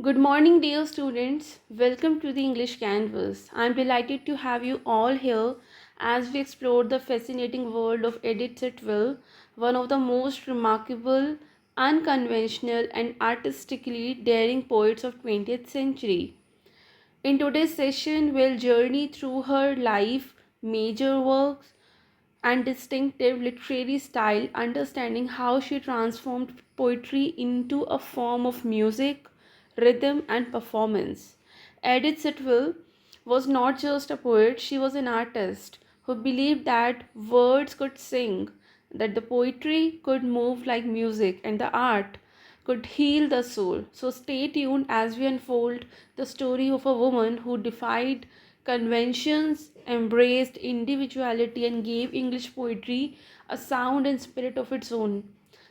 Good morning, dear students. Welcome to the English Canvas. I'm delighted to have you all here as we explore the fascinating world of Edith Sitwell, one of the most remarkable, unconventional, and artistically daring poets of 20th century. In today's session, we'll journey through her life, major works, and distinctive literary style, understanding how she transformed poetry into a form of music, rhythm, and performance. Edith Sitwell was not just a poet, she was an artist who believed that words could sing, that the poetry could move like music, and the art could heal the soul. So stay tuned as we unfold the story of a woman who defied conventions, embraced individuality, and gave English poetry a sound and spirit of its own.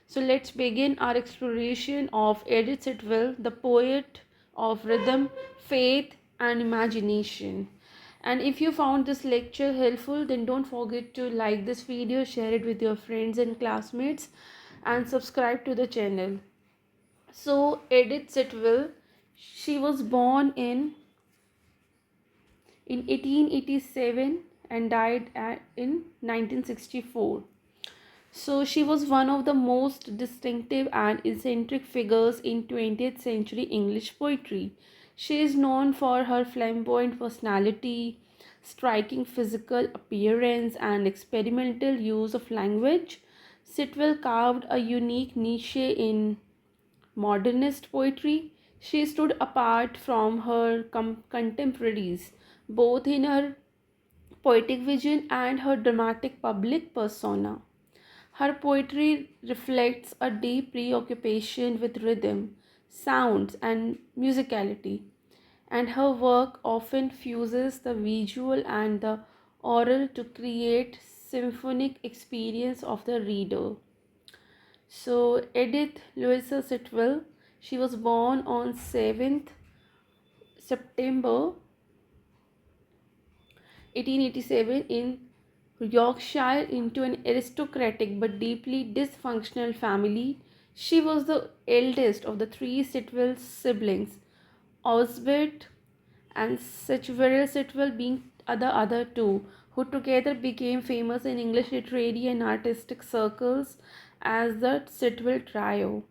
So let's begin our exploration of Edith Sitwell, the poet of rhythm, faith, and imagination. And if you found this lecture helpful, then don't forget to like this video, share it with your friends and classmates, and subscribe to the channel. So, Edith Sitwell, she was born in 1887 and died in 1964. So, she was one of the most distinctive and eccentric figures in 20th century English poetry. She is known for her flamboyant personality, striking physical appearance, and experimental use of language. Sitwell carved a unique niche in modernist poetry. She stood apart from her contemporaries, both in her poetic vision and her dramatic public persona. Her poetry reflects a deep preoccupation with rhythm, sounds, and musicality, and her work often fuses the visual and the oral to create symphonic experience of the reader. So, Edith Louisa Sitwell, she was born on 7th September 1887 in Yorkshire into an aristocratic but deeply dysfunctional family. She was the eldest of the three Sitwell siblings, Osbert and Sacheverell Sitwell being the other two, who together became famous in English literary and artistic circles as the Sitwell Trio.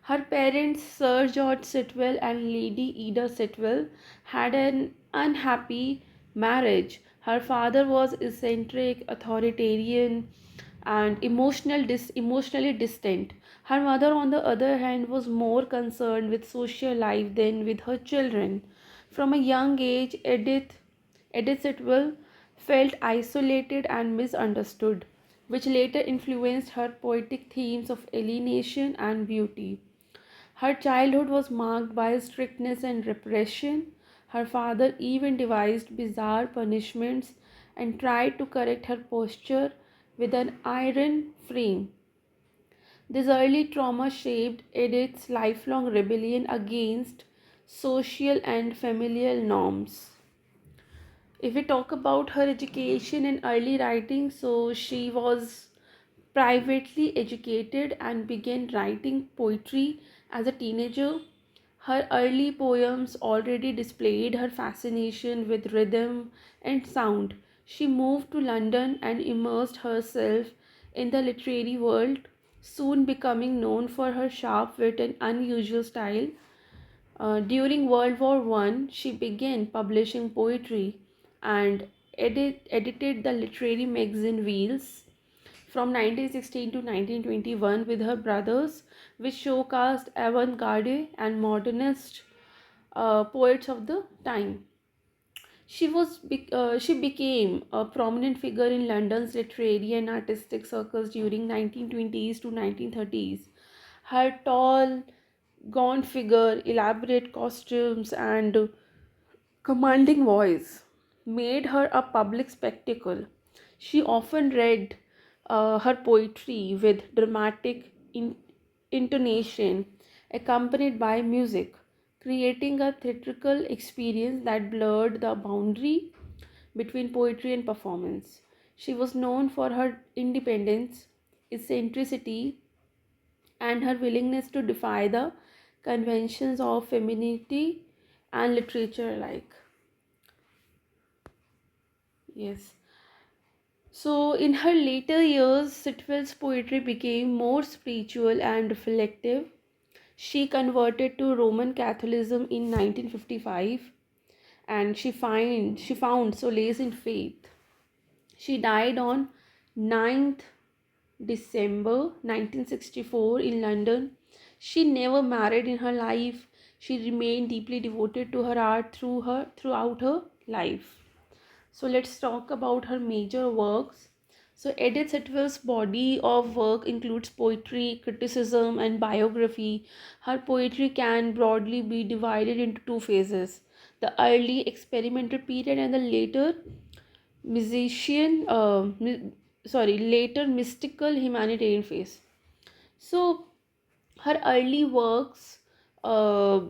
Her parents, Sir George Sitwell and Lady Ida Sitwell, had an unhappy marriage. Her father was eccentric, authoritarian, and emotionally distant. Her mother, on the other hand, was more concerned with social life than with her children. From a young age, Edith Sitwell felt isolated and misunderstood, which later influenced her poetic themes of alienation and beauty. Her childhood was marked by strictness and repression. Her father even devised bizarre punishments and tried to correct her posture with an iron frame. This early trauma shaped Edith's lifelong rebellion against social and familial norms. If we talk about her education and early writing, so she was privately educated and began writing poetry as a teenager. Her early poems already displayed her fascination with rhythm and sound. She moved to London and immersed herself in the literary world, soon becoming known for her sharp wit and unusual style. During World War One, she began publishing poetry and edited the literary magazine Wheels from 1916 to 1921 with her brothers, which showcased avant-garde and modernist poets of the time. She became a prominent figure in London's literary and artistic circles during 1920s to 1930s. Her tall, gaunt figure, elaborate costumes, and commanding voice made her a public spectacle. She often read her poetry with dramatic intonation accompanied by music, creating a theatrical experience that blurred the boundary between poetry and performance. She was known for her independence, eccentricity, and her willingness to defy the conventions of femininity and literature alike. Yes. So, in her later years, Sitwell's poetry became more spiritual and reflective. She converted to Roman Catholicism in 1955, and she found solace in faith. She died on 9th December 1964 in London. She never married in her life. She remained deeply devoted to her art throughout her life. So let's talk about her major works. So Edith Sitwell's body of work includes poetry, criticism, and biography. Her poetry can broadly be divided into two phases: the early experimental period and the musician, later mystical humanitarian phase. So her early works uh,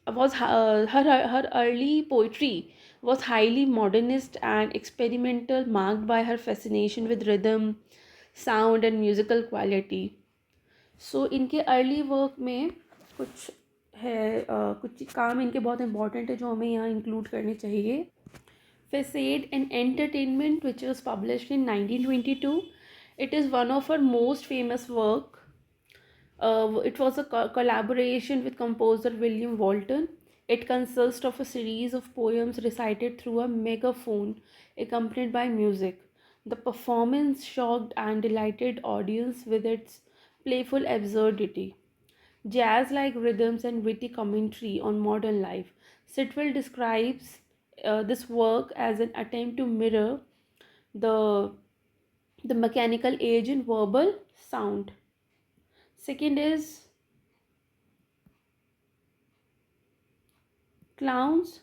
her early poetry was highly modernist and experimental, marked by her fascination with rhythm, sound and musical quality. So इनके early work में कुछ है, कुछ काम इनके बहुत important है जो हमें यहाँ इंक्लूड करने चाहिए. Facade and Entertainment, which was published in 1922. It is one of her most famous work. It was a collaboration with composer William Walton. It consists of a series of poems recited through a megaphone accompanied by music. The performance shocked and delighted audience with its playful absurdity, jazz-like rhythms and witty commentary on modern life. Sitwell describes this work as an attempt to mirror the the mechanical age in verbal sound. Second is Clowns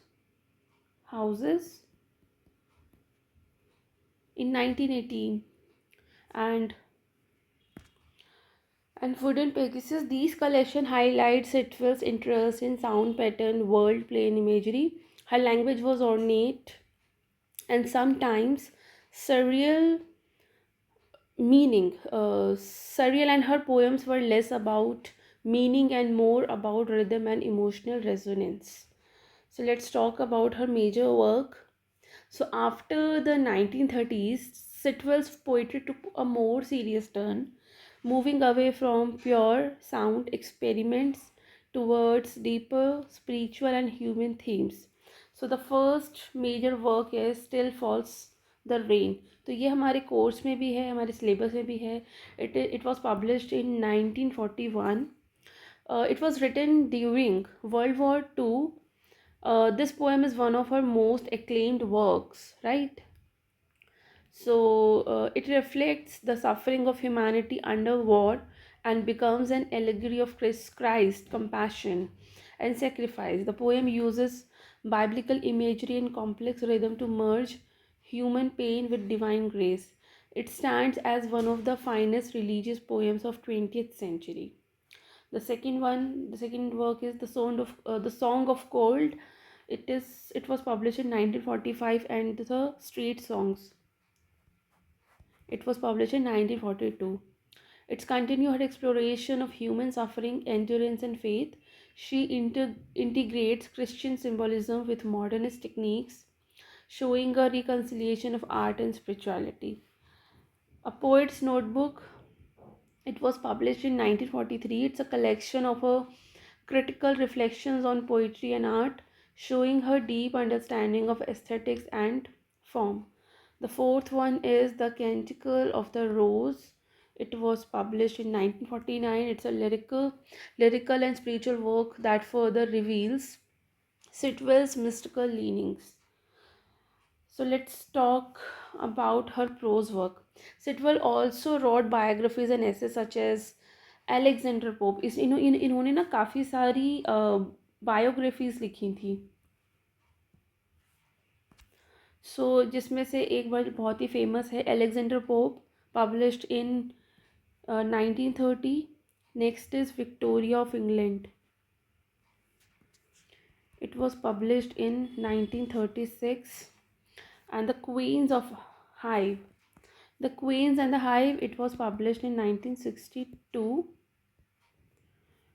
Houses in 1918 and Wooden Pegasus. These collection highlights Sitwell's interest in sound pattern, world play and imagery. Her language was ornate and sometimes surreal surreal, and her poems were less about meaning and more about rhythm and emotional resonance. So let's talk about her major work. So after the 1930s, Sitwell's poetry took a more serious turn, moving away from pure sound experiments towards deeper spiritual and human themes. So the first major work is Still Falls the Rain. तो ये हमारे course में भी है, हमारे syllabus में भी है. It was published in 1941. It was written during World War II. This poem is one of her most acclaimed works, right? So it reflects the suffering of humanity under war and becomes an allegory of Christ, compassion, and sacrifice. The poem uses biblical imagery and complex rhythm to merge human pain with divine grace. It stands as one of the finest religious poems of 20th century. The second work is the Song of Cold. It was published in 1945, and the Street Songs. It was published in 1942. It's continued her exploration of human suffering, endurance, and faith. She integrates Christian symbolism with modernist techniques, showing a reconciliation of art and spirituality. A Poet's Notebook. It was published in 1943. It's a collection of her critical reflections on poetry and art, showing her deep understanding of aesthetics and form. The fourth one is The Canticle of the Rose. It was published in 1949. It's a lyrical and spiritual work that further reveals Sitwell's mystical leanings. So let's talk about her prose work. Sitwell also wrote biographies and essays such as Alexander Pope. इन्होंने ना काफ़ी सारी biographies लिखी थी. जिसमें से एक बार बहुत ही फेमस है Alexander Pope, published in 1930. Next is Victoria of England. It was published in 1936. And The Queens of Hive. The Queens and the Hive, it was published in 1962.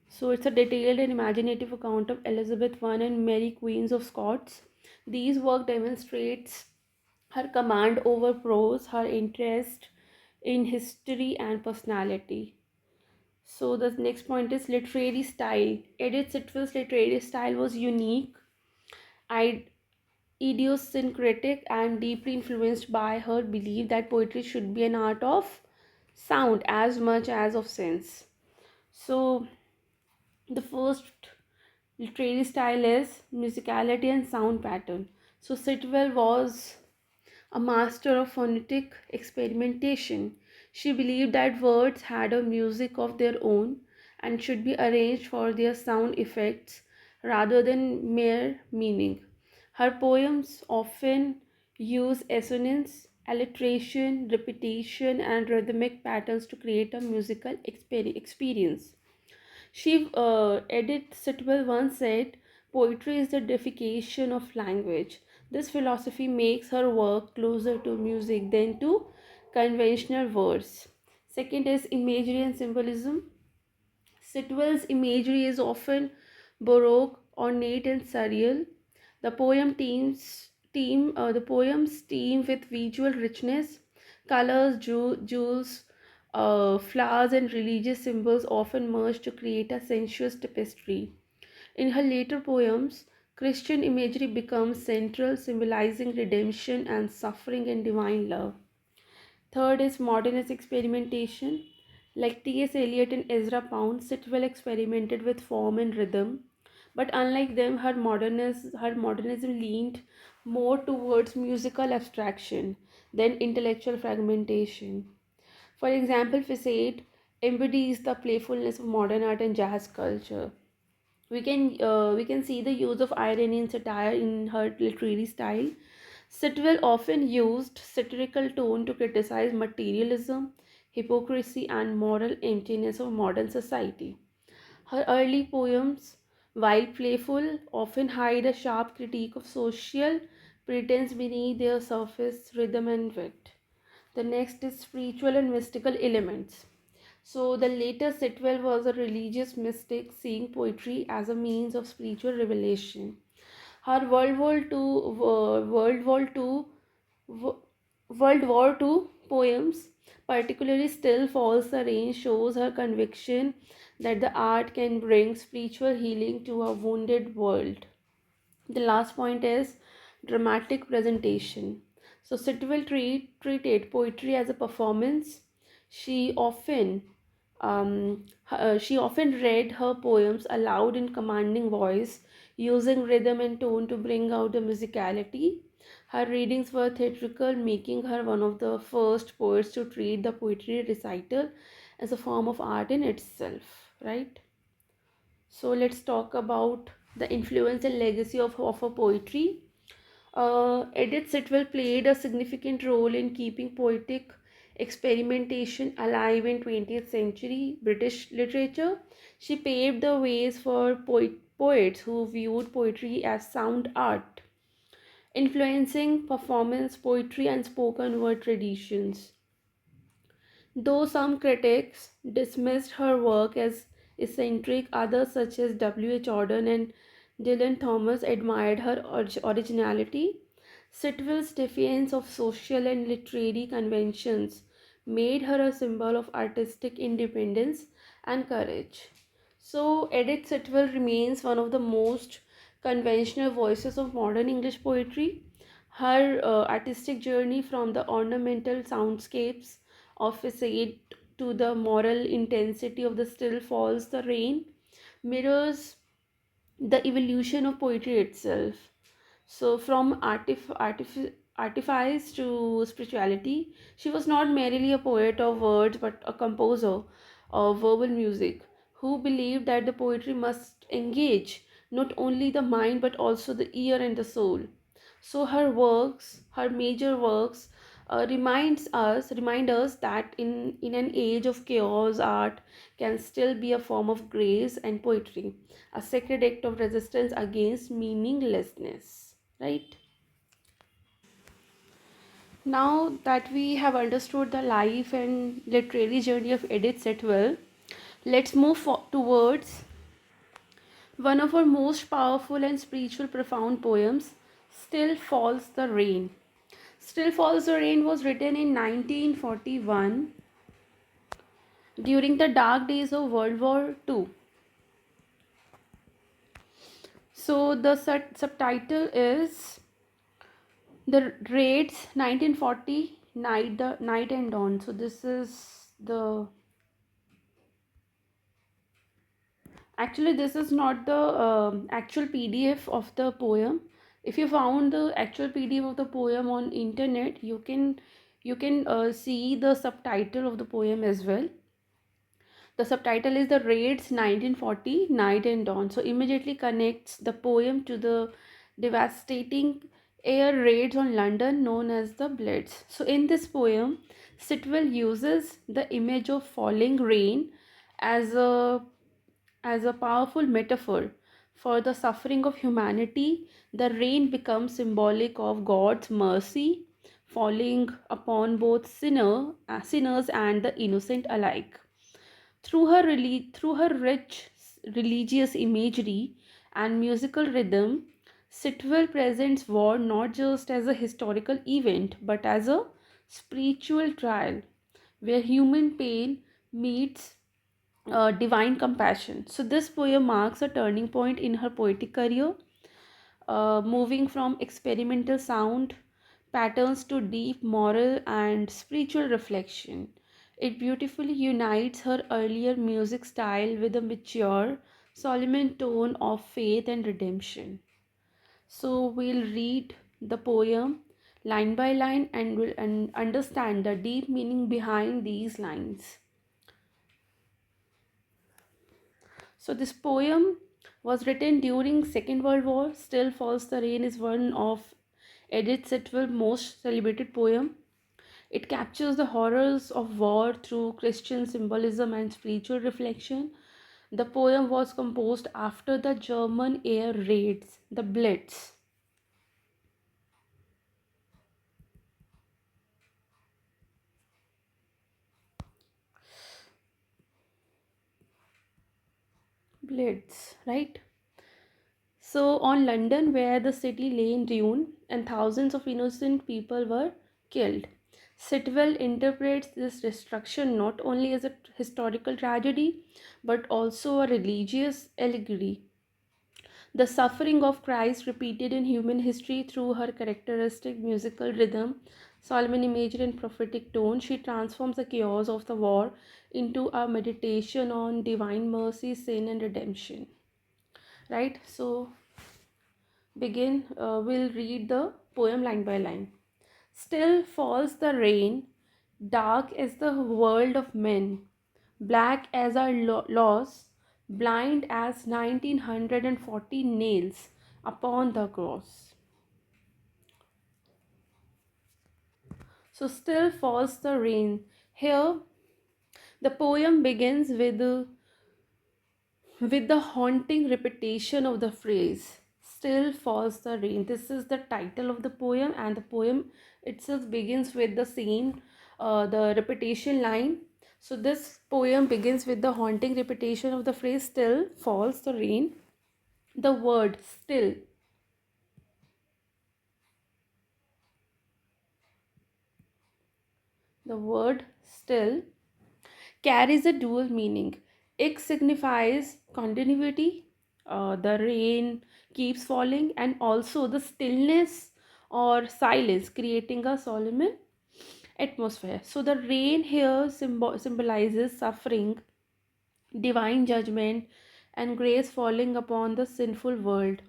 So it's a detailed and imaginative account of Elizabeth I and Mary Queens of Scots. These work demonstrates her command over prose, her interest in history and personality. So the next point is literary style. Edith Sitwell's literary style was unique, id- idiosyncratic, and deeply influenced by her belief that poetry should be an art of sound as much as of sense. So the first literary style is musicality and sound pattern. So Sitwell was a master of phonetic experimentation. She believed that words had a music of their own and should be arranged for their sound effects rather than mere meaning. Her poems often use assonance, alliteration, repetition, and rhythmic patterns to create a musical experience. Edith Sitwell once said, poetry is the deification of language. This philosophy makes her work closer to music than to conventional verse. Second is imagery and symbolism. Sitwell's imagery is often baroque, ornate, and surreal. The poems teem with visual richness, colors, jewels, flowers, and religious symbols often merge to create a sensuous tapestry. In her later poems, Christian imagery becomes central, symbolizing redemption and suffering and divine love. Third is modernist experimentation. Like T.S. Eliot and Ezra Pound, Sitwell experimented with form and rhythm. But unlike them, her modernism leaned more towards musical abstraction than intellectual fragmentation. For example, Facade embodies the playfulness of modern art and jazz culture. We can see the use of irony and satire in her literary style. Sitwell often used satirical tone to criticize materialism, hypocrisy, and moral emptiness of modern society. Her early poems, while playful, often hide a sharp critique of social pretense beneath their surface rhythm and wit. The next is spiritual and mystical elements. So, the later Sitwell was a religious mystic seeing poetry as a means of spiritual revelation. Her Wo- World War II poems, particularly Still Falls the Rain, shows her conviction that the art can bring spiritual healing to a wounded world. The last point is dramatic presentation. So Sitwell treated poetry as a performance. She often she often read her poems aloud in commanding voice, using rhythm and tone to bring out the musicality. Her readings were theatrical, making her one of the first poets to treat the poetry recital as a form of art in itself, right? So let's talk about the influence and legacy of her poetry. Edith Sitwell played a significant role in keeping poetic experimentation alive in 20th century British literature. She paved the ways for poets who viewed poetry as sound art, influencing performance poetry and spoken word traditions. Though some critics dismissed her work as eccentric, others, such as W. H. Auden and Dylan Thomas, admired her originality. Sitwell's defiance of social and literary conventions made her a symbol of artistic independence and courage. So, Edith Sitwell remains one of the most conventional voices of modern English poetry. Her artistic journey from the ornamental soundscapes of Facade to the moral intensity of the Still Falls the Rain mirrors the evolution of poetry itself. So, from artifice to spirituality, she was not merely a poet of words but a composer of verbal music who believed that the poetry must engage not only the mind but also the ear and the soul. So, her major works, remind us that in an age of chaos, art can still be a form of grace and poetry, a sacred act of resistance against meaninglessness, right? Now that we have understood the life and literary journey of Edith Sitwell, let's move towards One of her most powerful and spiritual profound poems, Still Falls the Rain. Still Falls the Rain was written in 1941 during the dark days of World War II. So the subtitle is The Raids 1940 Night and Dawn. So this is the actually this is not the actual PDF of the poem. If you found the actual PDF of the poem on internet, you can see the subtitle of the poem as well. The subtitle is The Raids 1940 Night and Dawn. So immediately connects the poem to the devastating air raids on London known as the Blitz. So in this poem, Sitwell uses the image of falling rain as a powerful metaphor for the suffering of humanity. The rain becomes symbolic of God's mercy falling upon both sinners and the innocent alike. Through her rich religious imagery and musical rhythm, Sitwell presents war not just as a historical event but as a spiritual trial where human pain meets divine compassion. So, this poem marks a turning point in her poetic career, moving from experimental sound patterns to deep moral and spiritual reflection. It beautifully unites her earlier music style with a mature, solemn tone of faith and redemption. So, we'll read the poem line by line and will understand the deep meaning behind these lines. So this poem was written during Second World War. Still Falls the Rain is one of Edith Sitwell's most celebrated poem. It captures the horrors of war through Christian symbolism and spiritual reflection. The poem was composed after the German air raids, the Blitz. Blitz, right? So, on London, where the city lay in ruin and thousands of innocent people were killed, Sitwell interprets this destruction not only as a historical tragedy but also a religious allegory. The suffering of Christ repeated in human history through her characteristic musical rhythm, solemn imagery, and prophetic tone. She transforms the chaos of the war into a meditation on divine mercy, sin, and redemption. Right? So, we'll read the poem line by line. Still falls the rain, dark as the world of men, black as our loss, blind as 1940 nails upon the cross. So still falls the rain. Here the poem begins with the haunting repetition of the phrase still falls the rain. This is the title of the poem, and the poem itself begins with the same the repetition line. So this poem begins with the haunting repetition of the phrase still falls the rain. The word still, the word still carries a dual meaning. It signifies continuity, the rain keeps falling, and also the stillness or silence, creating a solemn atmosphere. So, the rain here symbolizes suffering, divine judgment, and grace falling upon the sinful world.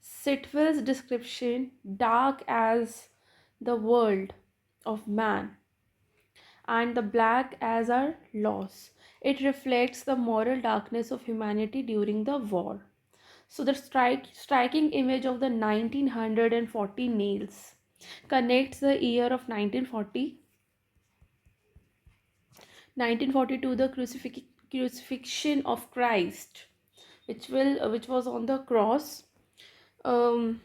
Sitwell's description, dark as the world of man and the black as our loss. It reflects the moral darkness of humanity during the war. So the striking image of the 1940 nails connects the year of 1940 to the crucifixion of Christ, which was on the cross. Um,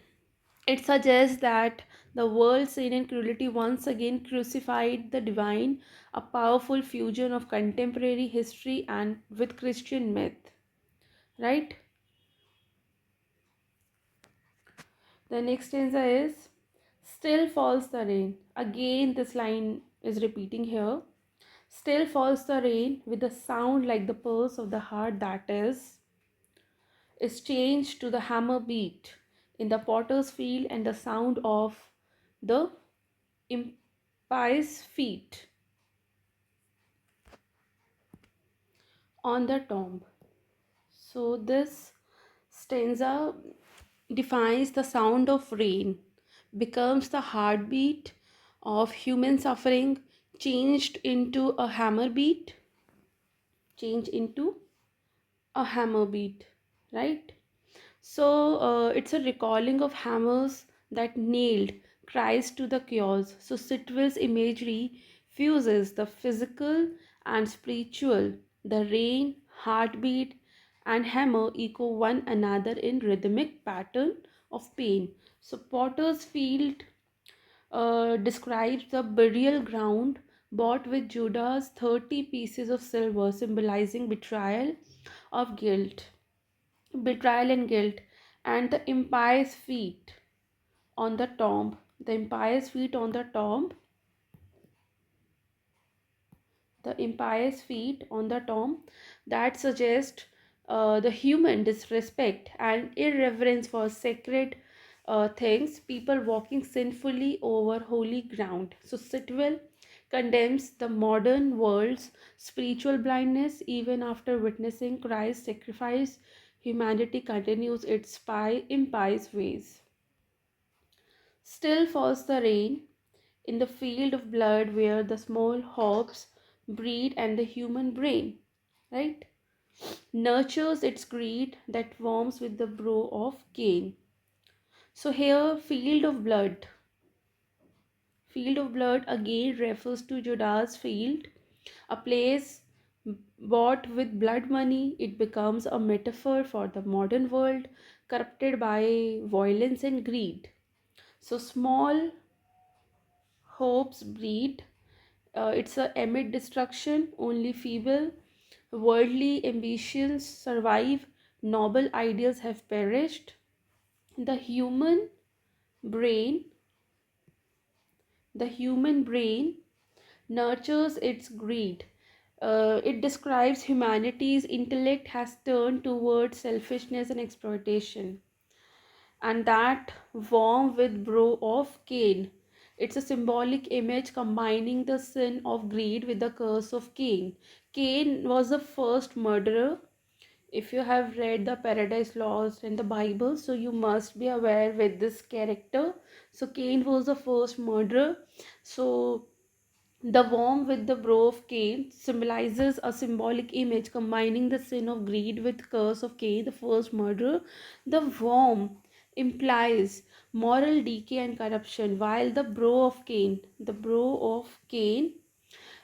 It suggests that the world's sin and cruelty once again crucified the divine, a powerful fusion of contemporary history and with Christian myth. Right? The next stanza is still falls the rain. Again, this line is repeating here. Still falls the rain with a sound like the pulse of the heart that is changed to the hammer beat in the potter's field and the sound of the impious feet on the tomb. So this stanza defines the sound of rain, becomes the heartbeat of human suffering, changed into a hammer beat, changed into a hammer beat, right? So it's a recalling of hammers that nailed Christ to the cross. So Sitwell's imagery fuses the physical and spiritual. The rain, heartbeat, and hammer echo one another in rhythmic pattern of pain. So Potter's Field describes the burial ground bought with Judah's 30 pieces of silver, symbolizing betrayal and guilt, and the impious feet on the tomb. The impious feet on the tomb, the impious feet on the tomb that suggest the human disrespect and irreverence for sacred things, people walking sinfully over holy ground. So Sitwell condemns the modern world's spiritual blindness. Even after witnessing Christ's sacrifice, humanity continues its impious ways. Still falls the rain in the field of blood where the small hops breed and the human brain, right, nurtures its greed that warms with the brow of Cain. So here, field of blood again refers to Judah's field, a place bought with blood money. It becomes a metaphor for the modern world corrupted by violence and greed. So small hopes breed. It's a amid destruction, only feeble, worldly ambitions survive, noble ideals have perished. The brain, the human brain nurtures its greed. It describes humanity's intellect has turned towards selfishness and exploitation, and that worm with brow of Cain. It's a symbolic image combining the sin of greed with the curse of Cain. Cain was the first murderer. If you have read the Paradise Lost in the Bible, so you must be aware with this character. So Cain was the first murderer. So the worm with the brow of Cain symbolizes a symbolic image combining the sin of greed with curse of Cain, the first murderer. The worm implies moral decay and corruption, while the brow of Cain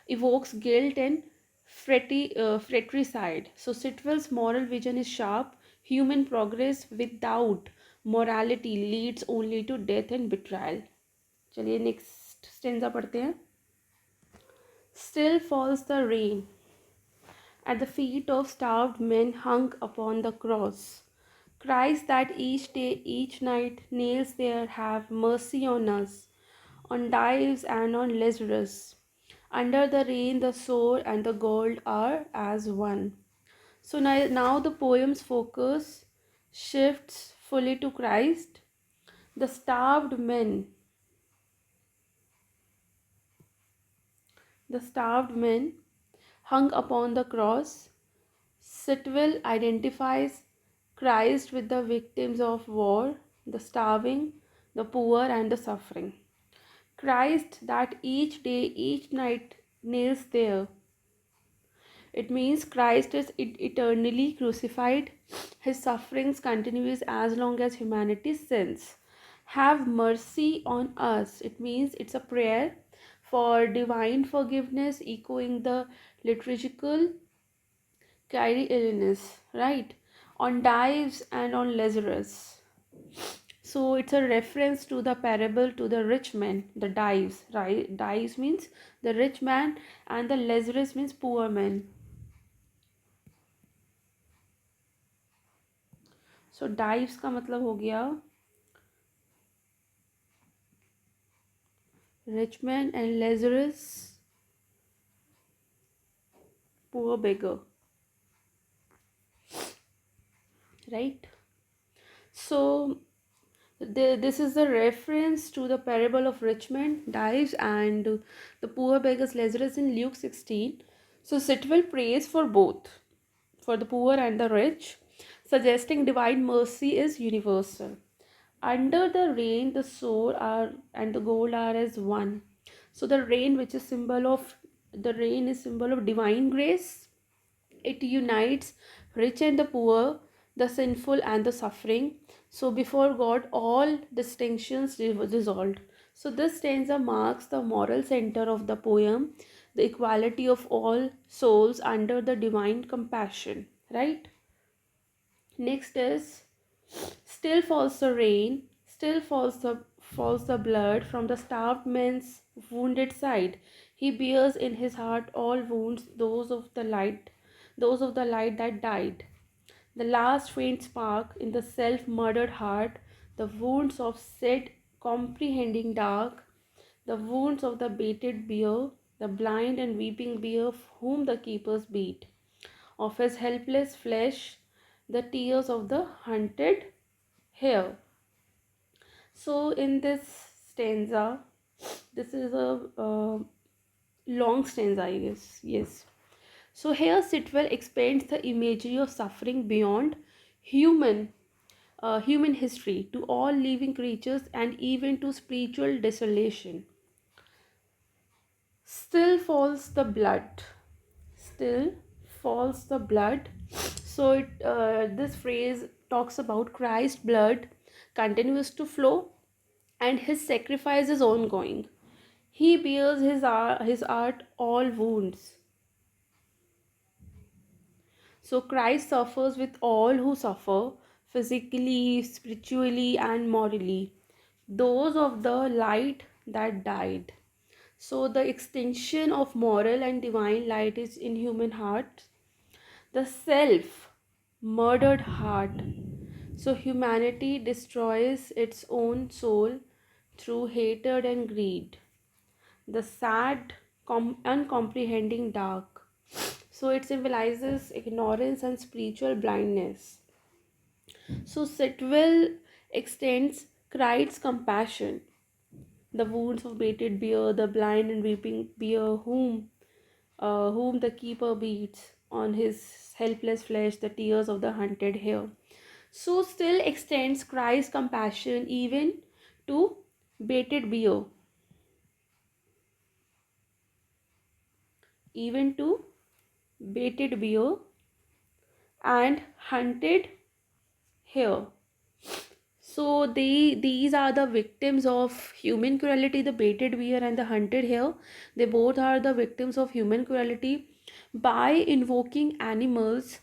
evokes guilt and fratricide. So Sitwell's moral vision is sharp. Human progress without morality leads only to death and betrayal. चलिए next stanza पढ़ते हैं. Still falls the rain at the feet of starved men hung upon the cross. Christ that each day, each night nails there, have mercy on us, on Dives and on Lazarus. Under the rain, the soul and the gold are as one. So now the poem's focus shifts fully to Christ. The starved men hung upon the cross. Sitwell identifies Christ with the victims of war, the starving, the poor, and the suffering. Christ that each day, each night nails there. It means Christ is eternally crucified. His sufferings continues as long as humanity sins. Have mercy on us. It means it's a prayer for divine forgiveness, echoing the liturgical Kyrie illness, right? On Dives and on Lazarus. So it's a reference to the parable to the rich man, the Dives, right? Dives means the rich man and the Lazarus means poor man. So Dives का मतलब हो गया Rich man and Lazarus, poor beggar, right? So this is a reference to the parable of rich man dies and the poor beggar's Lazarus in Luke 16. So Sitwell prays for both, for the poor and the rich, suggesting divine mercy is universal. Under the rain, the soul are and the gold are as one. So the rain, which is symbol of the rain, is symbol of divine grace. It unites rich and the poor, the sinful and the suffering. So before God, all distinctions dissolved. So this stanza marks the moral center of the poem, the equality of all souls under the divine compassion. Right? Next is still falls the rain, still falls the blood from the starved man's wounded side. He bears in his heart all wounds, those of the light that died. The last faint spark in the self-murdered heart, the wounds of said comprehending dark, the wounds of the baited bear, the blind and weeping bear whom the keepers beat, of his helpless flesh, the tears of the hunted hare. So in this stanza, this is a long stanza, I guess. Yes. So here Sitwell expands the imagery of suffering beyond human human history to all living creatures and even to spiritual desolation. Still falls the blood. Still falls the blood. So this phrase talks about Christ's blood continues to flow and his sacrifice is ongoing. He bears his art all wounds. So Christ suffers with all who suffer, physically, spiritually, and morally. Those of the light that died. So the extension of moral and divine light is in human heart. The self murdered heart. So humanity destroys its own soul through hatred and greed. The sad, uncomprehending dark. So it symbolizes ignorance and spiritual blindness. So Sitwell extends Christ's compassion. The wounds of baited bear, the blind and weeping bear, whom the keeper beats on his helpless flesh, the tears of the hunted hare. So still extends Christ's compassion even to baited bear, even to baited bear and hunted hare. So these are the victims of human cruelty, the baited bear and the hunted hare. They both are the victims of human cruelty. By invoking animals,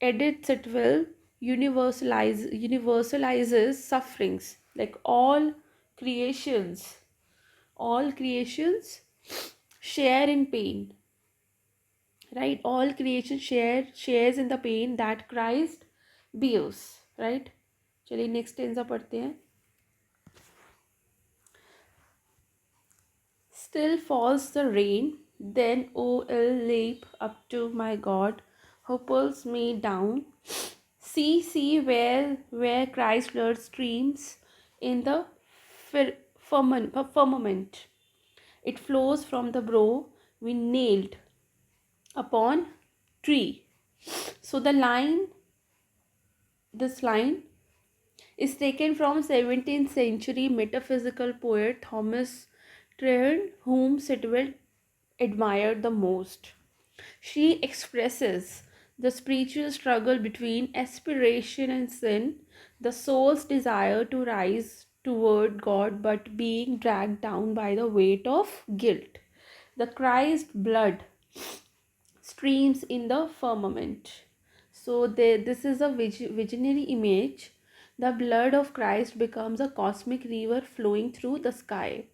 Edith Sitwell universalizes sufferings. Like all creations share in pain, right? All creation shares in the pain that Christ bears, right? चलिए next stanza पढ़ते हैं. Still falls the rain, then I'll leap up to my God, who pulls me down. See where Christ's blood streams in the firmament. It flows from the brow we nailed upon tree. So this line is taken from 17th century metaphysical poet Thomas Traherne, whom Sitwell admired the most. She expresses the spiritual struggle between aspiration and sin, the soul's desire to rise toward God but being dragged down by the weight of guilt. The Christ blood streams in the firmament. So this is a visionary image. The blood of Christ becomes a cosmic river flowing through the sky,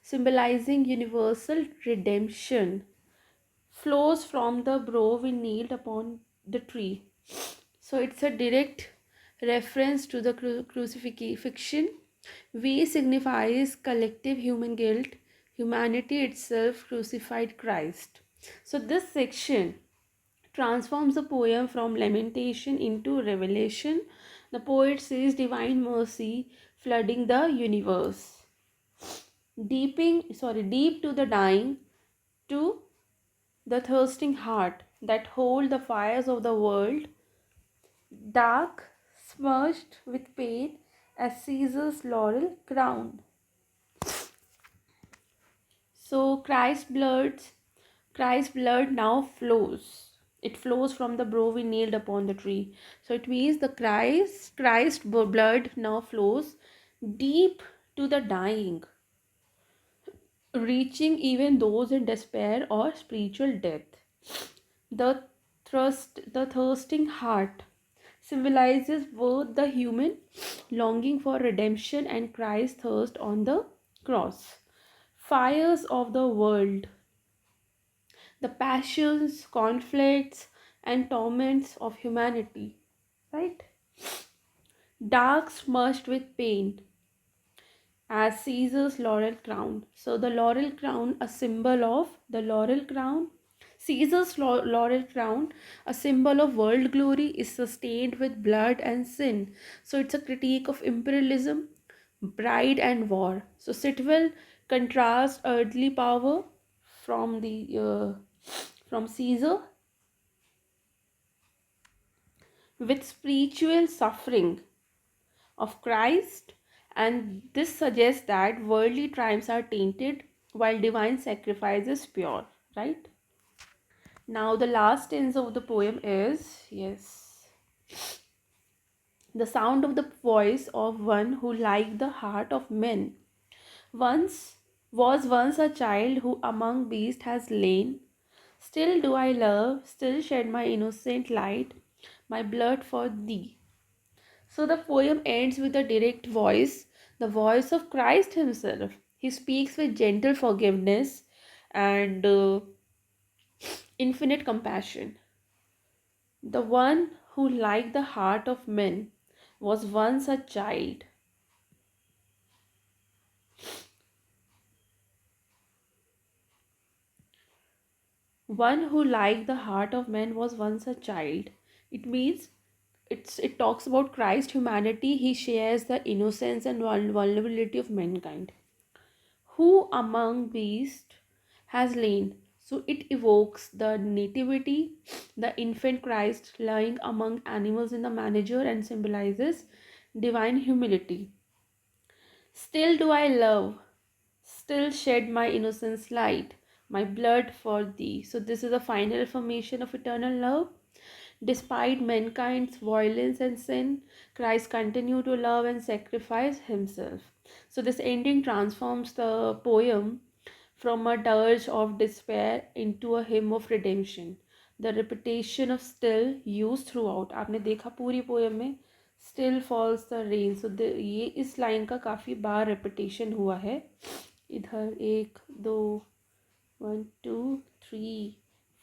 symbolizing universal redemption. Flows from the brow we kneeled upon the tree. So it's a direct reference to the crucifixion. V signifies collective human guilt. humanity itself crucified Christ. So this section transforms the poem from lamentation into revelation. The poet says divine mercy flooding the universe. Deep to the dying, to the thirsting heart that hold the fires of the world, dark, smudged with pain as Caesar's laurel crown. So Christ's blood now flows. It flows from the brow we nailed upon the tree. So it means the Christ blood now flows deep to the dying, reaching even those in despair or spiritual death. The thirsting heart symbolizes both the human longing for redemption and Christ's thirst on the cross. Fires of the world, the passions, conflicts, and torments of humanity, right? Dark smudged with pain as Caesar's laurel crown. So the laurel crown, a symbol of the laurel crown. Caesar's laurel crown, a symbol of world glory, is sustained with blood and sin. So it's a critique of imperialism, pride, and war. So Sitwell contrasts earthly power from from Caesar with spiritual suffering of Christ, and this suggests that worldly triumphs are tainted while divine sacrifice is pure, right? Now, the last stanza of the poem is yes, the sound of the voice of one who, like the heart of men, once once a child who among beasts has lain. Still do I love, still shed my innocent light, my blood for thee. So the poem ends with a direct voice, the voice of Christ Himself. He speaks with gentle forgiveness and infinite compassion. The one who, like the heart of men, was once a child. One who, like the heart of men, was once a child. It means it talks about Christ humanity. He shares the innocence and vulnerability of mankind. Who among beasts has lain? So it evokes the nativity, the infant Christ lying among animals in the manger, and symbolizes divine humility. Still do I love, still shed my innocence light, my blood for thee. So this is a final affirmation of eternal love. Despite mankind's violence and sin, Christ continued to love and sacrifice himself. So this ending transforms the poem from a dirge of despair into a hymn of redemption. The repetition of still used throughout, आपने देखा पूरी poem में still falls the rain. So ये इस line का काफ़ी बार repetition हुआ है. इधर एक दो 1 2 3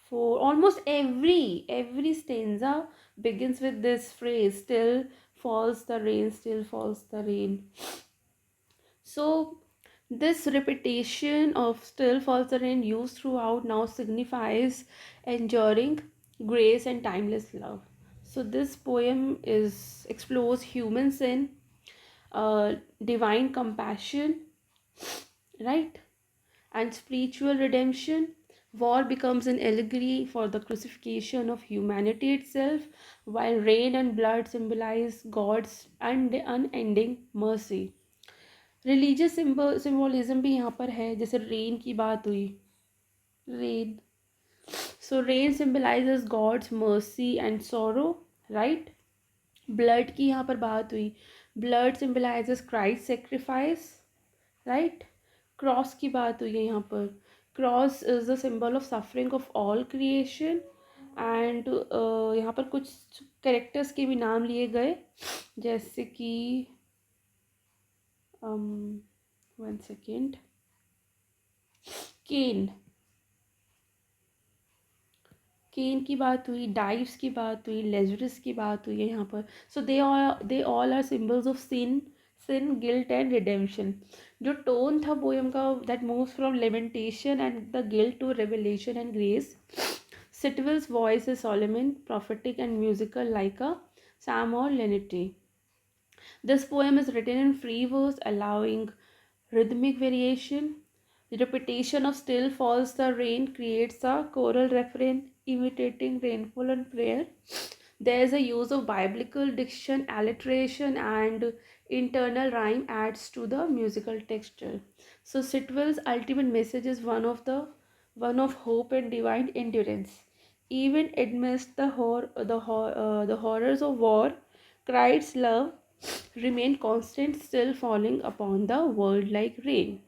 4, almost every stanza begins with this phrase, still falls the rain, still falls the rain. So this repetition of still falls the rain used throughout now signifies enduring grace and timeless love. So this poem is explores human sin, divine compassion, right, and spiritual redemption. War becomes an allegory for the crucifixion of humanity itself, while rain and blood symbolize God's unending mercy. Religious symbolism भी यहाँ पर है, जैसे rain की बात हुई, rain, so rain symbolises God's mercy and sorrow, right. Blood की यहाँ पर बात हुई, blood symbolises Christ sacrifice, right. Cross की बात हुई है यहाँ पर, cross is the symbol of suffering of all creation. And यहाँ पर कुछ कैरेक्टर्स के भी नाम लिए गए, जैसे कि वन सेकेंड, केन की बात हुई, डाइव्स की बात हुई, लेजरस की बात हुई है यहाँ पर. So they all are symbols of sin, sin, guilt and redemption. जो टोन था पोएम का, that moves from lamentation and the guilt to revelation and grace. Sitwell's voice is solemn, prophetic and musical like a psalm or lenity. This poem is written in free verse, allowing rhythmic variation. The repetition of still falls the rain creates a choral refrain imitating rainfall and prayer. There is a use of biblical diction, alliteration, and internal rhyme adds to the musical texture. So Sitwell's ultimate message is one of hope and divine endurance. Even amidst the horrors of war, Christ's love remain constant, still falling upon the world like rain.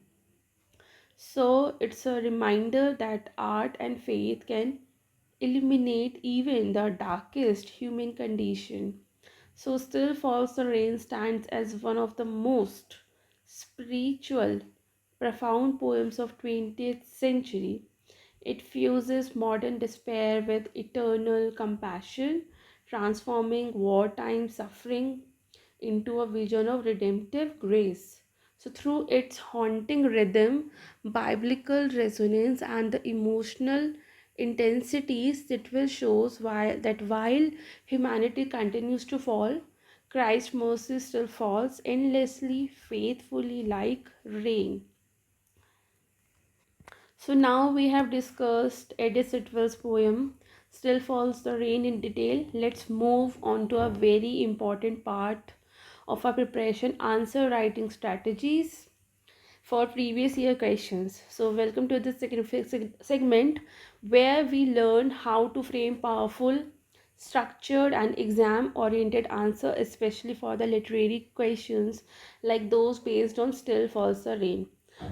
So it's a reminder that art and faith can illuminate even the darkest human condition. So Still Falls the Rain stands as one of the most spiritual, profound poems of 20th century. It fuses modern despair with eternal compassion, transforming wartime suffering into a vision of redemptive grace. So, through its haunting rhythm, biblical resonance, and the emotional intensities, it will shows that while humanity continues to fall, Christ's mercy still falls endlessly, faithfully like rain. So now we have discussed Edith Sitwell's poem Still Falls the Rain in detail. Let's move on to a very important part of our preparation, answer writing strategies for previous year questions. So welcome to this segment where we learn how to frame powerful, structured and exam oriented answer, especially for the literary questions like those based on Still Falls the Rain.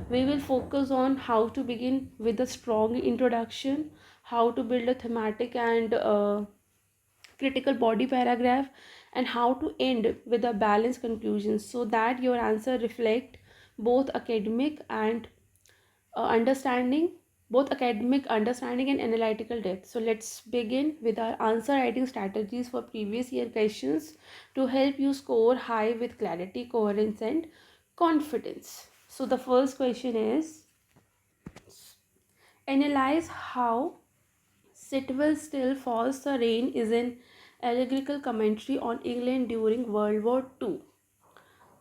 We will focus on how to begin with a strong introduction, how to build a thematic and critical body paragraph, and how to end with a balanced conclusion so that your answer reflect both academic and understanding both academic understanding and analytical depth. So let's begin with our answer writing strategies for previous year questions to help you score high with clarity, coherence and confidence. So the first question is, analyze how Sitwell Still Falls the Rain is an allegorical commentary on England during World War II.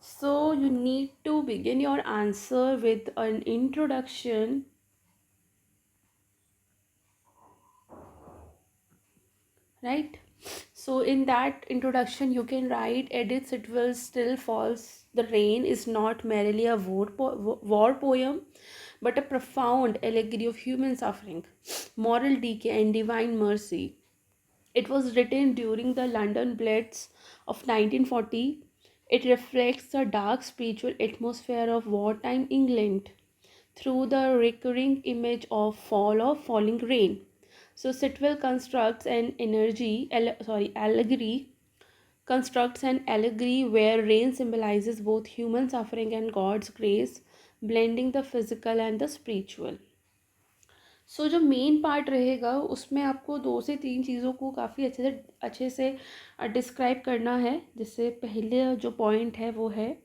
So you need to begin your answer with an introduction, right? So in that introduction you can write, Edith Sitwell's Still Falls the Rain is not merely a war poem but a profound allegory of human suffering, moral decay and divine mercy. It was written during the London Blitz of 1940. It reflects the dark spiritual atmosphere of wartime England through the recurring image of falling rain. So Sitwell constructs an allegory where rain symbolizes both human suffering and God's grace, blending the physical and the spiritual. सो जो main part रहेगा उसमें आपको 2 से 3 चीज़ों को काफ़ी अच्छे से डिस्क्राइब करना है. जिससे पहले जो पॉइंट है वो है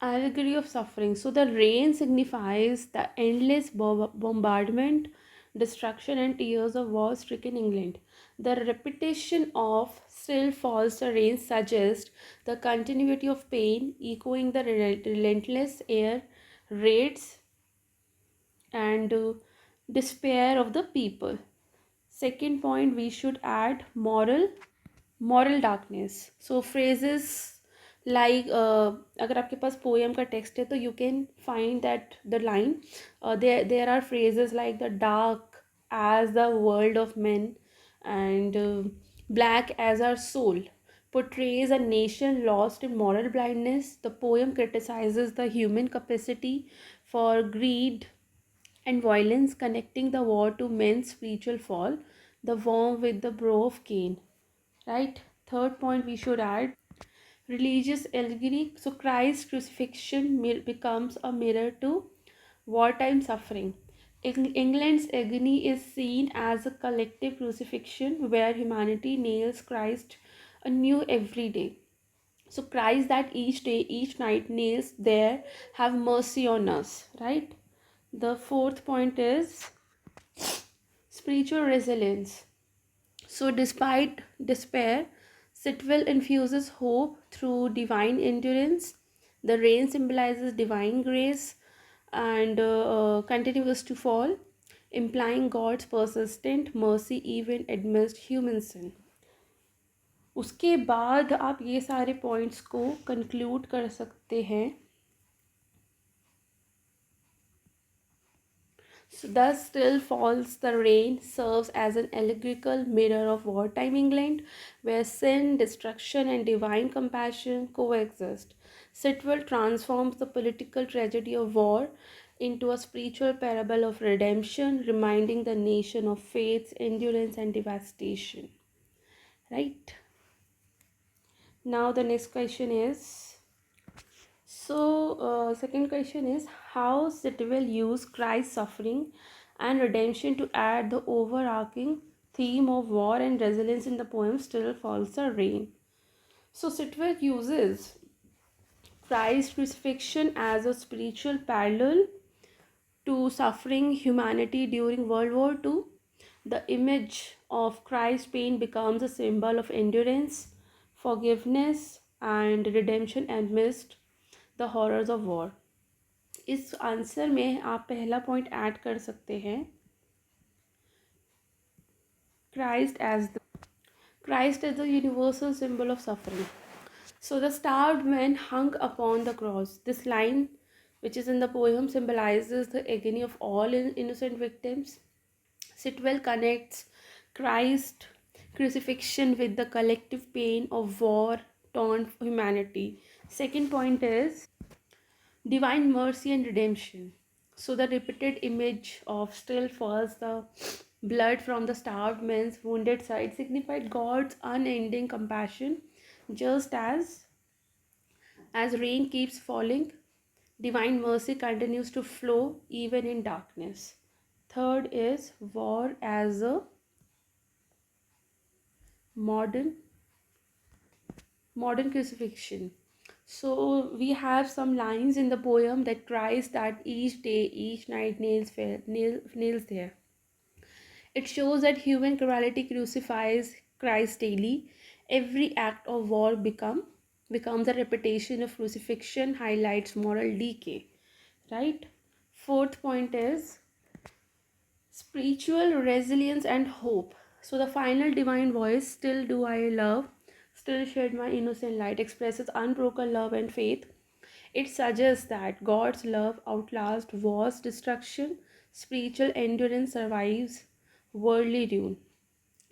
allegory of suffering. So the rain signifies the endless bombardment, destruction and tears of war-stricken England. The repetition of Still Falls the Rain suggests the continuity of pain, echoing the relentless air raids and despair of the people. Second point, we should add moral darkness. So phrases like अगर आपके पास poem का text है तो you can find that the line, there are phrases like the dark as the world of men and black as our soul portrays a nation lost in moral blindness. The poem criticizes the human capacity for greed and violence, connecting the war to men's spiritual fall, the worm with the brow of Cain. Right? Third point we should add, religious allegory. So Christ's crucifixion becomes a mirror to wartime suffering. England's agony is seen as a collective crucifixion where humanity nails Christ anew every day. So Christ that each day, each night nails there, have mercy on us, right? The fourth point is spiritual resilience. So despite despair, Sitwell infuses hope through divine endurance. The rain symbolizes divine grace and continues to fall, implying God's persistent mercy even amidst human sin. उसके बाद आप ये सारे points को conclude कर सकते हैं. So thus still falls the rain serves as an allegorical mirror of wartime England, where sin, destruction, and divine compassion coexist. Sitwell transforms the political tragedy of war into a spiritual parable of redemption, reminding the nation of faith's endurance and devastation. Right? Now the next question is, second question is how Sitwell used Christ's suffering and redemption to add the overarching theme of war and resilience in the poem Still Falls the Rain. So Sitwell uses Christ's crucifixion as a spiritual parallel to suffering humanity during World War II. The image of Christ's pain becomes a symbol of endurance, forgiveness, and redemption amidst the horrors of war. इस answer में आप पहला point add कर सकते हैं, Christ as the universal symbol of suffering. So the starved men hung upon the cross. This line, which is in the poem, symbolizes the agony of all innocent victims. Sitwell connects Christ's crucifixion with the collective pain of war-torn humanity. Second point is divine mercy and redemption. So the repeated image of still falls the blood from the starved men's wounded side signified God's unending compassion, just as rain keeps falling, divine mercy continues to flow even in darkness. Third is war as a modern crucifixion. So we have some lines in the poem that Christ that each day, each night nails there. It shows that human cruelty crucifies Christ daily. Every act of war becomes a repetition of crucifixion, highlights moral decay. Right? Fourth point is spiritual resilience and hope. So the final divine voice, still do I love, still shed my innocent light, expresses unbroken love and faith. It suggests that God's love outlasts war's destruction, spiritual endurance survives worldly ruin.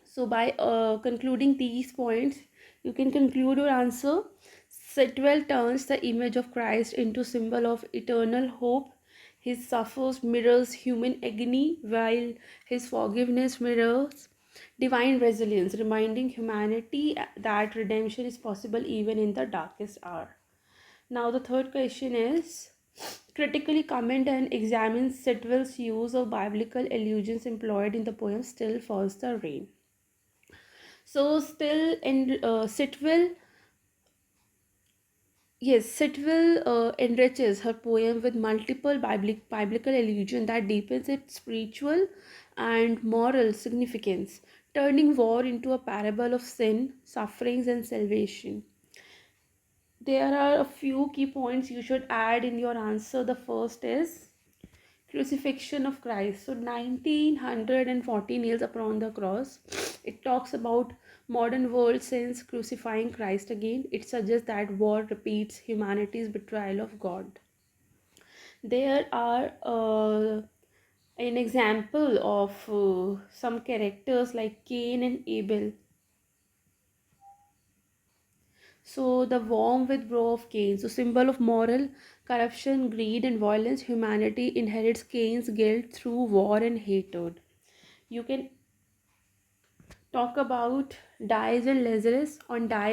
So by concluding these points, you can conclude your answer. Sitwell turns the image of Christ into symbol of eternal hope. His suffers mirrors human agony, while his forgiveness mirrors divine resilience, reminding humanity that redemption is possible even in the darkest hour. Now the third question is, critically comment and examine Sitwell's use of biblical allusions employed in the poem Still Falls the Rain. So still in Sitwell enriches her poem with multiple biblical allusions that deepens its spiritual and moral significance, turning war into a parable of sin, sufferings, and salvation. There are a few key points you should add in your answer. The first is crucifixion of Christ. So 1940 nails upon the cross. It talks about modern world since crucifying Christ again. It suggests that war repeats humanity's betrayal of God. There are an example of some characters like Cain and Abel. So the worm with brow of Cain. So symbol of moral corruption, greed, and violence. Humanity inherits Cain's guilt through war and hatred. You can talk about dives on Lazarus. Under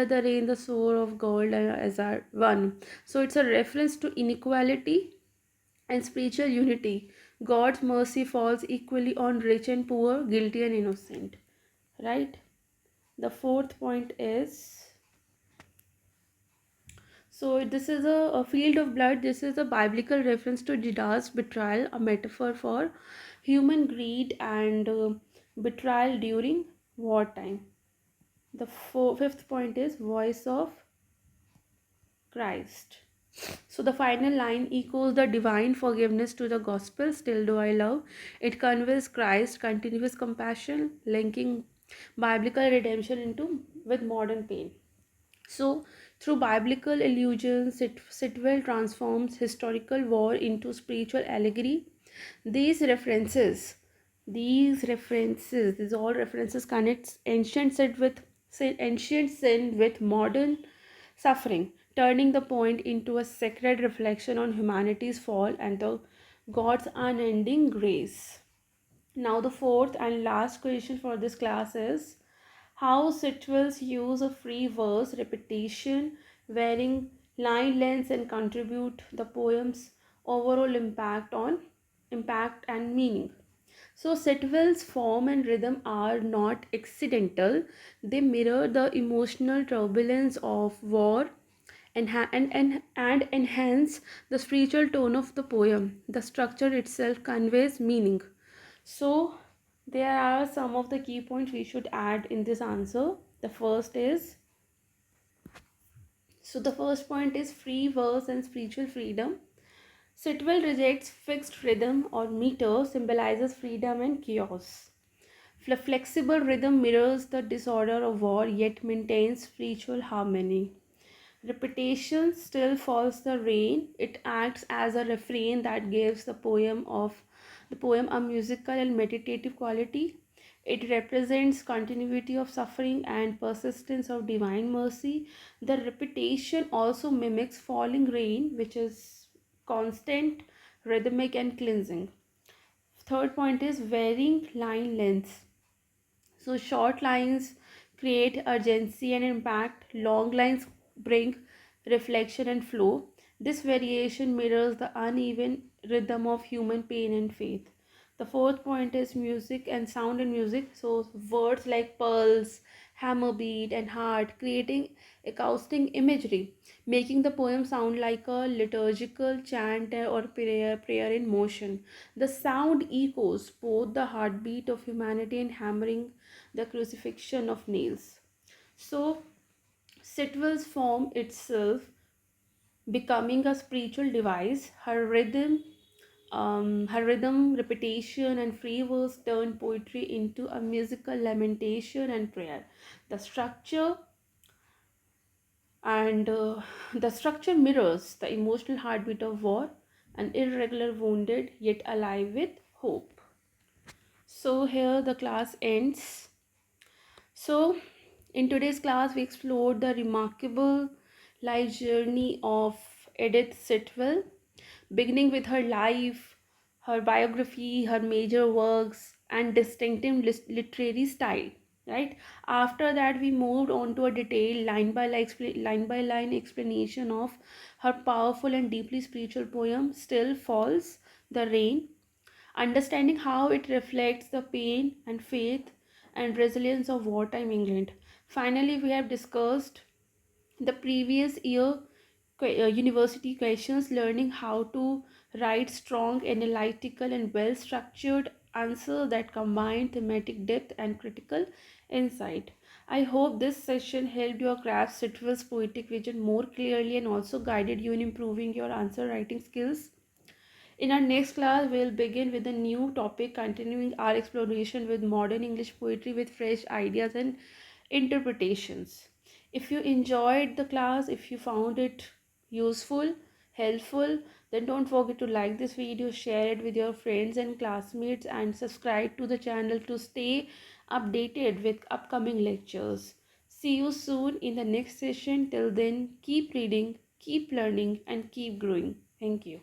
the rain, the sword of gold as our one. So it's a reference to inequality and spiritual unity. God's mercy falls equally on rich and poor, guilty and innocent. Right? The fourth point is, so this is a field of blood. This is a biblical reference to Judah's betrayal, a metaphor for human greed and betrayal during wartime. The fifth point is voice of Christ. So the final line echoes the divine forgiveness to the gospel, still do I love. It conveys Christ's continuous compassion, linking biblical redemption into with modern pain. So, through biblical allusions, Sitwell transforms historical war into spiritual allegory. These references, these all references connects ancient sin with modern suffering, turning the point into a sacred reflection on humanity's fall and the God's unending grace. Now, the fourth and last question for this class is how Sitwell's use of free verse, repetition, varying line lengths, and contribute the poem's overall impact and meaning. So Sitwell's form and rhythm are not accidental; they mirror the emotional turbulence of war and enhance the spiritual tone of the poem. The structure itself conveys meaning. So, there are some of the key points we should add in this answer. The first is, so the first point is free verse and spiritual freedom. Sitwell rejects fixed rhythm or meter, symbolizes freedom and chaos. Flexible rhythm mirrors the disorder of war yet maintains spiritual harmony. Repetition still falls the rain. It acts as a refrain that gives the poem a musical and meditative quality. It represents continuity of suffering and persistence of divine mercy. The repetition also mimics falling rain, which is constant, rhythmic, and cleansing. Third point is varying line lengths. So short lines create urgency and impact, long lines bring reflection and flow. This variation mirrors the uneven rhythm of human pain and faith. The fourth point is music and sound and music. So words like pulse, hammer beat, and heart creating acoustic imagery, making the poem sound like a liturgical chant or prayer in motion. The sound echoes both the heartbeat of humanity and hammering the crucifixion of nails. So, Sitwell's form itself becoming a spiritual device, her rhythm, repetition, and free verse turn poetry into a musical lamentation and prayer. The structure and the structure mirrors the emotional heartbeat of war, an irregular wounded yet alive with hope. So here the class ends. So in today's class we explored the remarkable life journey of Edith Sitwell, beginning with her life, her biography, her major works, and distinctive literary style. Right. After that, we moved on to a detailed line by line explanation of her powerful and deeply spiritual poem, "Still Falls the Rain," understanding how it reflects the pain and faith and resilience of wartime England. Finally, we have discussed the previous year university questions, learning how to write strong, analytical, and well structured answers that combine thematic depth and critical insight. I hope this session helped you grasp Sitwell's poetic vision more clearly and also guided you in improving your answer writing skills. In our next class, we'll begin with a new topic, continuing our exploration with modern English poetry with fresh ideas and interpretations. If you enjoyed the class, if you found it useful, helpful, then don't forget to like this video, share it with your friends and classmates, and subscribe to the channel to stay updated with upcoming lectures. See you soon in the next session. Till then, keep reading, keep learning, and keep growing. Thank you.